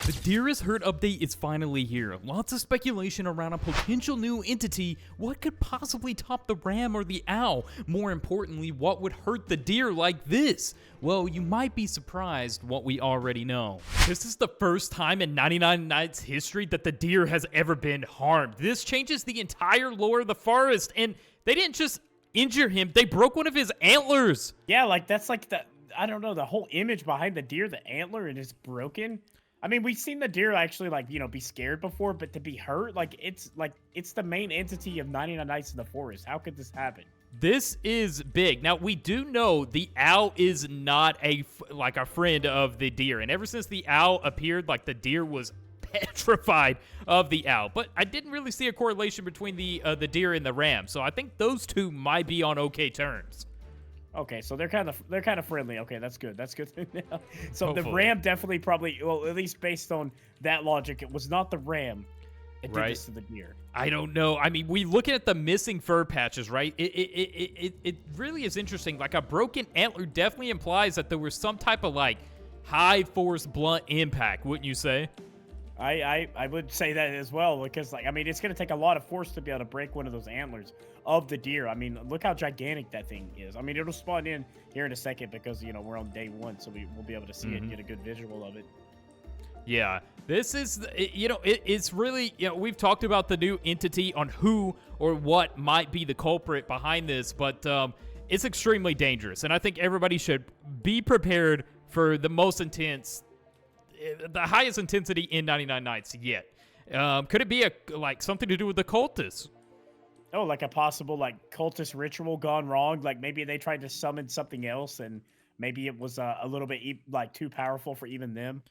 The Deer is Hurt update is finally here. Lots of speculation around a potential new entity. What could possibly top the ram or the owl? More importantly, what would hurt the deer like this? Well, you might be surprised what we already know. This is the first time in 99 Nights history that the deer has ever been harmed. This changes the entire lore of the forest, and they didn't just injure him, they broke one of his antlers. Yeah, like that's like I don't know, the whole image behind the deer, the antler, it is broken. I mean, we've seen the deer actually be scared before, but to be hurt, it's the main entity of 99 Nights in the Forest. How could this happen? This is big. Now, we do know the owl is not a friend of the deer, and ever since the owl appeared, the deer was petrified of the owl. But I didn't really see a correlation between the deer and the ram, so I think those two might be on okay terms. Okay, so they're kind of friendly. Okay, that's good. That's good. So Hopefully. The ram definitely probably, well, at least based on that logic, it was not the ram that did this to the deer. I don't know. I mean, we looking at the missing fur patches, right? It really is interesting. Like, a broken antler definitely implies that there was some type of high force blunt impact, wouldn't you say? I would say that as well, because it's going to take a lot of force to be able to break one of those antlers of the deer. I mean, look how gigantic that thing is. I mean, it'll spawn in here in a second because we're on day 1, so we'll be able to see it and get a good visual of it. Yeah, this is, it's really, we've talked about the new entity on who or what might be the culprit behind this, but it's extremely dangerous, and I think everybody should be prepared for the highest intensity in 99 Nights yet. Could it be something to do with the cultists? Oh, like a possible cultist ritual gone wrong? Like maybe they tried to summon something else and maybe it was a little bit too powerful for even them.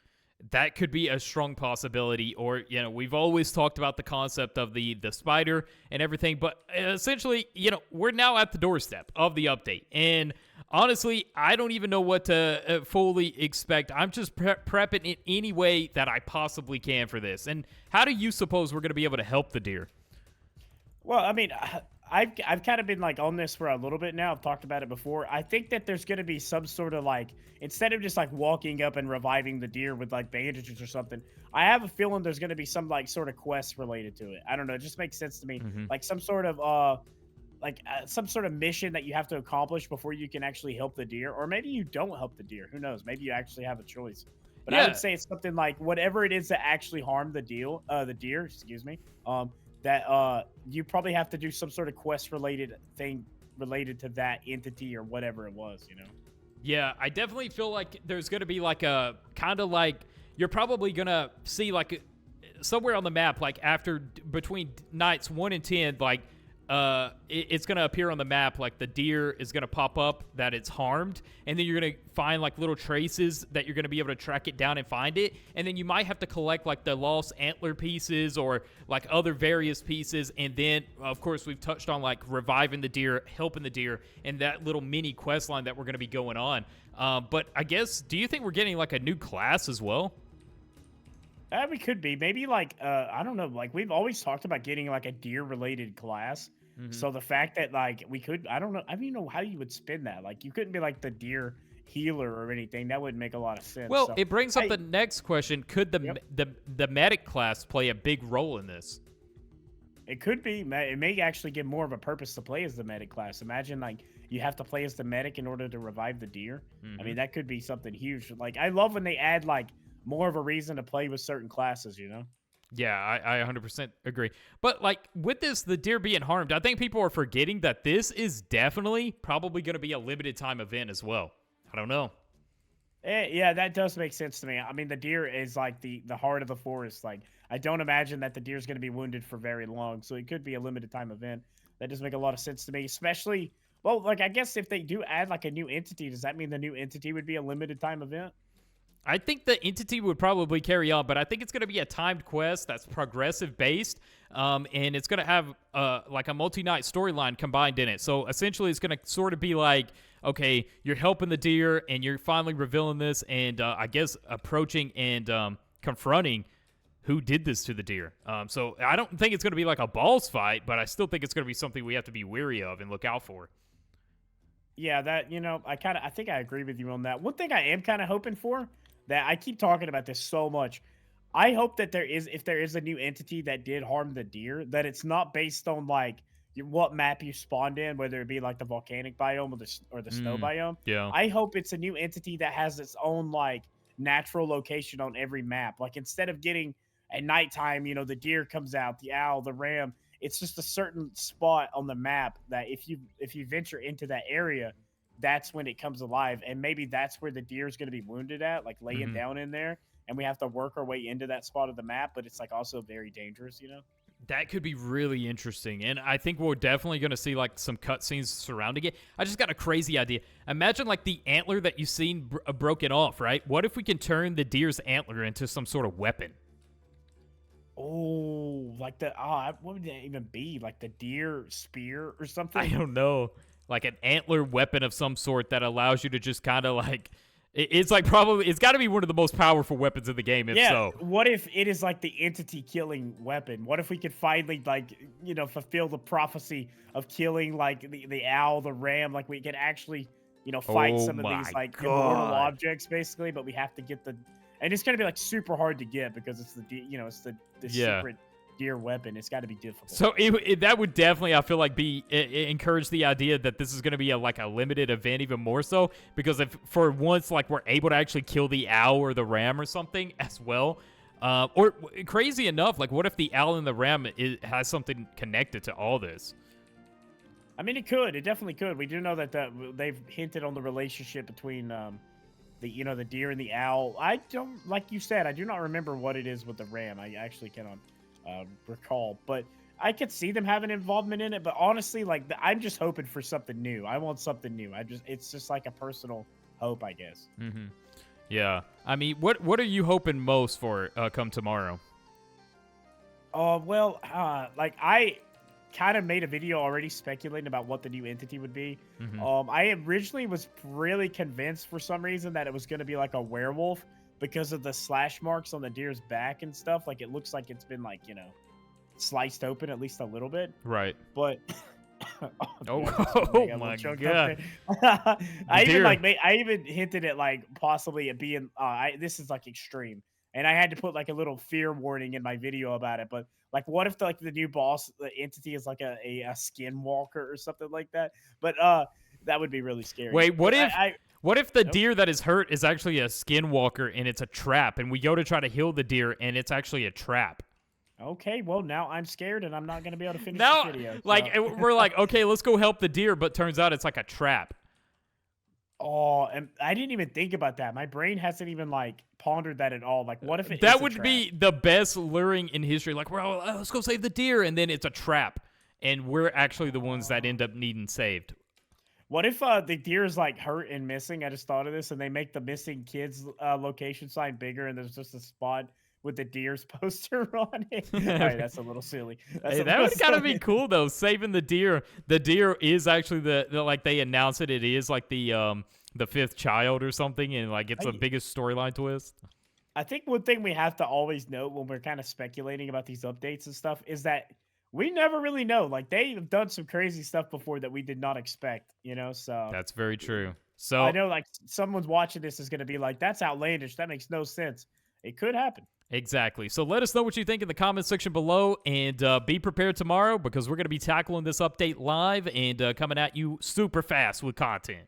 That could be a strong possibility. Or, we've always talked about the concept of the spider and everything, but essentially, we're now at the doorstep of the update. And honestly, I don't even know what to fully expect. I'm just prepping in any way that I possibly can for this. And how do you suppose we're going to be able to help the deer? Well, I mean, I've kind of been on this for a little bit now. I've talked about it before. I think that there's going to be some sort of instead of just walking up and reviving the deer with bandages or something, I have a feeling there's going to be some sort of quest related to it. I don't know. It just makes sense to me. Some sort of some sort of mission that you have to accomplish before you can actually help the deer, or maybe you don't help the deer. Who knows? Maybe you actually have a choice. But yeah. I would say it's something whatever it is that actually harmed the deer, excuse me. That you probably have to do some sort of quest related thing related to that entity or whatever it was, Yeah, I definitely feel like there's going to be a kind of you're probably going to see somewhere on the map, after between nights 1 and 10, it's going to appear on the map, the deer is going to pop up that it's harmed, and then you're going to find little traces that you're going to be able to track it down and find it, and then you might have to collect the lost antler pieces or other various pieces, and then of course we've touched on reviving the deer, helping the deer, and that little mini quest line that we're going to be going on. But I guess, do you think we're getting a new class as well? We could be. Maybe I don't know, we've always talked about getting a deer related class. So the fact that we could, I don't even know how you would spin that. You couldn't be the deer healer or anything. That wouldn't make a lot of sense. Well, it brings up the next question. Could the medic class play a big role in this? It could be. It may actually give more of a purpose to play as the medic class. Imagine you have to play as the medic in order to revive the deer. I mean, that could be something huge. I love when they add more of a reason to play with certain classes, Yeah, I 100% agree. But with this, the deer being harmed, I think people are forgetting that this is definitely probably going to be a limited time event as well. I don't know. Yeah, that does make sense to me. I mean, the deer is the heart of the forest. I don't imagine that the deer is going to be wounded for very long, so it could be a limited time event. That does make a lot of sense to me, especially, well, I guess if they do add a new entity, does that mean the new entity would be a limited time event? I think the entity would probably carry on, but I think it's going to be a timed quest that's progressive based, and it's going to have a multi-night storyline combined in it. So essentially, it's going to sort of be okay, you're helping the deer, and you're finally revealing this, and I guess approaching and confronting who did this to the deer. So I don't think it's going to be a balls fight, but I still think it's going to be something we have to be wary of and look out for. Yeah, that, I think I agree with you on that. One thing I am kind of hoping for, that I keep talking about this so much, I hope that if there is a new entity that did harm the deer, that it's not based on like what map you spawned in, whether it be like the volcanic biome or the snow biome. Yeah. I hope it's a new entity that has its own like natural location on every map. Like instead of getting at nighttime, the deer comes out, the owl, the ram. It's just a certain spot on the map that if you venture into that area, that's when it comes alive, and maybe that's where the deer is going to be wounded at, like laying down in there, and we have to work our way into that spot of the map, but it's like also very dangerous. That could be really interesting, and I think we're definitely going to see like some cutscenes surrounding it. I just got a crazy idea. Imagine like the antler that you've seen broken off, right? What if we can turn the deer's antler into some sort of weapon? Oh, like what would that even be? Like the deer spear or something? I don't know. Like an antler weapon of some sort that allows you to just kind of like it's like probably it's got to be one of the most powerful weapons in the game. If so, what if it is like the entity killing weapon? What if we could finally like fulfill the prophecy of killing like the owl, the ram? Like we could actually fight some of these like immortal objects basically, but we have to get and it's gonna be like super hard to get because it's it's the secret deer weapon. It's got to be difficult. So that would definitely, I feel like, encourage the idea that this is going to be like a limited event even more so, because if for once like we're able to actually kill the owl or the ram or something as well, or crazy enough, like what if the owl and the ram has something connected to all this? I mean, it definitely could. We do know that they've hinted on the relationship between the deer and the owl. I don't, like you said, I do not remember what it is with the ram. I actually cannot recall, but I could see them having involvement in it. But honestly, like I'm just hoping for something new. I want something new. It's just like a personal hope, I guess. Yeah. I mean, what are you hoping most for come tomorrow? Like I kind of made a video already speculating about what the new entity would be. I originally was really convinced for some reason that it was going to be like a werewolf because of the slash marks on the deer's back and stuff. Like it looks like it's been like, sliced open at least a little bit. Right. But oh my god. I even hinted at like possibly it being this is like extreme. And I had to put like a little fear warning in my video about it. But like, what if the new boss, the entity is like a skinwalker or something like that? But that would be really scary. Wait, what if the deer that is hurt is actually a skinwalker and it's a trap, and we go to try to heal the deer and it's actually a trap? Okay, well now I'm scared and I'm not going to be able to finish the video. So. Like we're like, okay, let's go help the deer, but turns out it's like a trap. Oh, and I didn't even think about that. My brain hasn't even like pondered that at all. Like, what if that would be the best luring in history? Like, well, let's go save the deer, and then it's a trap, and we're actually the ones that end up needing saved. What if the deer is like hurt and missing? I just thought of this, and they make the missing kids location sign bigger, and there's just a spot with the deer's poster on it. All right, that's a little silly. That would kind of be cool though. Saving the deer. The deer is actually the like they announce it. It is like the fifth child or something, and like it's the biggest storyline twist. I think one thing we have to always note when we're kind of speculating about these updates and stuff is that we never really know. Like they've done some crazy stuff before that we did not expect, so that's very true. So I know like someone's watching this is going to be like, that's outlandish. That makes no sense. It could happen. Exactly. So let us know what you think in the comment section below, and be prepared tomorrow because we're going to be tackling this update live and coming at you super fast with content.